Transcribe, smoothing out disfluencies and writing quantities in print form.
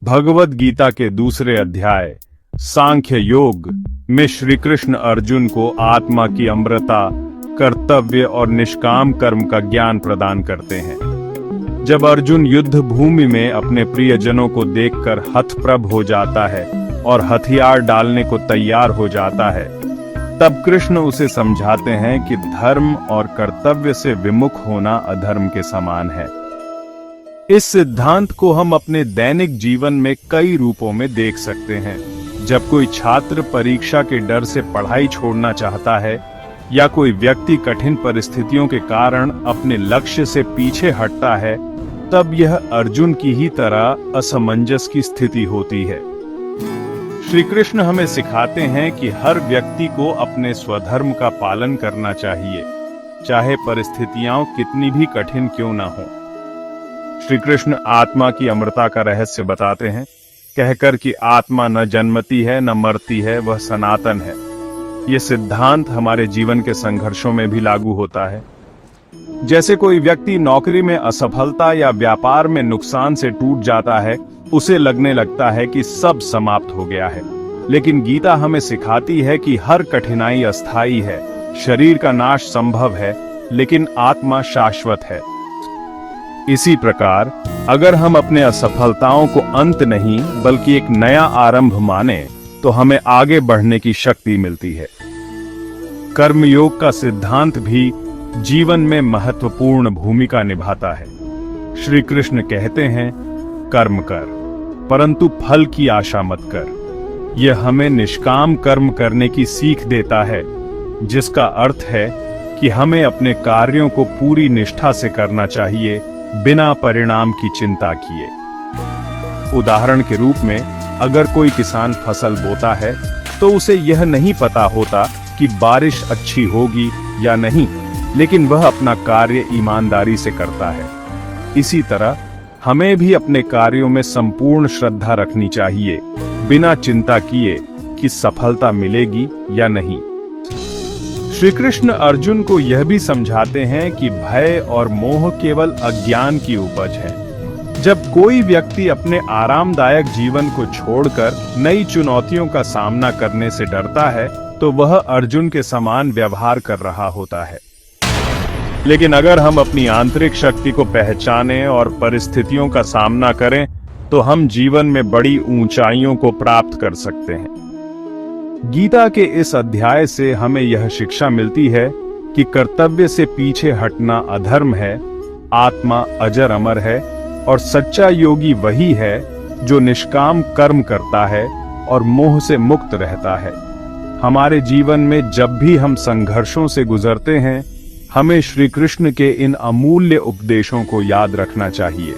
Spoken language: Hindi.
भगवद गीता के दूसरे अध्याय सांख्य योग में श्री कृष्ण अर्जुन को आत्मा की अमरता, कर्तव्य और निष्काम कर्म का ज्ञान प्रदान करते हैं। जब अर्जुन युद्ध भूमि में अपने प्रियजनों को देखकर हतप्रभ हो जाता है और हथियार डालने को तैयार हो जाता है, तब कृष्ण उसे समझाते हैं कि धर्म और कर्तव्य से विमुख होना अधर्म के समान है। इस सिद्धांत को हम अपने दैनिक जीवन में कई रूपों में देख सकते हैं। जब कोई छात्र परीक्षा के डर से पढ़ाई छोड़ना चाहता है या कोई व्यक्ति कठिन परिस्थितियों के कारण अपने लक्ष्य से पीछे हटता है, तब यह अर्जुन की ही तरह असमंजस की स्थिति होती है। श्री कृष्ण हमें सिखाते हैं कि हर व्यक्ति को अपने स्वधर्म का पालन करना चाहिए, चाहे परिस्थितियां कितनी भी कठिन क्यों न हो। श्री कृष्ण आत्मा की अमरता का रहस्य बताते हैं, कहकर कि आत्मा न जन्मती है न मरती है, वह सनातन है। ये सिद्धांत हमारे जीवन के संघर्षों में भी लागू होता है। जैसे कोई व्यक्ति नौकरी में असफलता या व्यापार में नुकसान से टूट जाता है, उसे लगने लगता है कि सब समाप्त हो गया है। लेकिन गीता हमें सिखाती है कि हर कठिनाई अस्थायी है। शरीर का नाश संभव है, लेकिन आत्मा शाश्वत है। इसी प्रकार अगर हम अपने असफलताओं को अंत नहीं बल्कि एक नया आरंभ माने, तो हमें आगे बढ़ने की शक्ति मिलती है। कर्मयोग का सिद्धांत भी जीवन में महत्वपूर्ण भूमिका निभाता है। श्री कृष्ण कहते हैं, कर्म कर, परंतु फल की आशा मत कर। यह हमें निष्काम कर्म करने की सीख देता है, जिसका अर्थ है कि हमें अपने कार्यों को पूरी निष्ठा से करना चाहिए, बिना परिणाम की चिंता किए। उदाहरण के रूप में, अगर कोई किसान फसल बोता है तो उसे यह नहीं पता होता कि बारिश अच्छी होगी या नहीं, लेकिन वह अपना कार्य ईमानदारी से करता है। इसी तरह हमें भी अपने कार्यों में संपूर्ण श्रद्धा रखनी चाहिए, बिना चिंता किए कि सफलता मिलेगी या नहीं। श्री कृष्ण अर्जुन को यह भी समझाते हैं कि भय और मोह केवल अज्ञान की उपज है। जब कोई व्यक्ति अपने आरामदायक जीवन को छोड़कर नई चुनौतियों का सामना करने से डरता है, तो वह अर्जुन के समान व्यवहार कर रहा होता है। लेकिन अगर हम अपनी आंतरिक शक्ति को पहचानें और परिस्थितियों का सामना करें, तो हम जीवन में बड़ी ऊंचाइयों को प्राप्त कर सकते हैं। गीता के इस अध्याय से हमें यह शिक्षा मिलती है कि कर्तव्य से पीछे हटना अधर्म है, आत्मा अजर अमर है और सच्चा योगी वही है जो निष्काम कर्म करता है और मोह से मुक्त रहता है। हमारे जीवन में जब भी हम संघर्षों से गुजरते हैं, हमें श्री कृष्ण के इन अमूल्य उपदेशों को याद रखना चाहिए।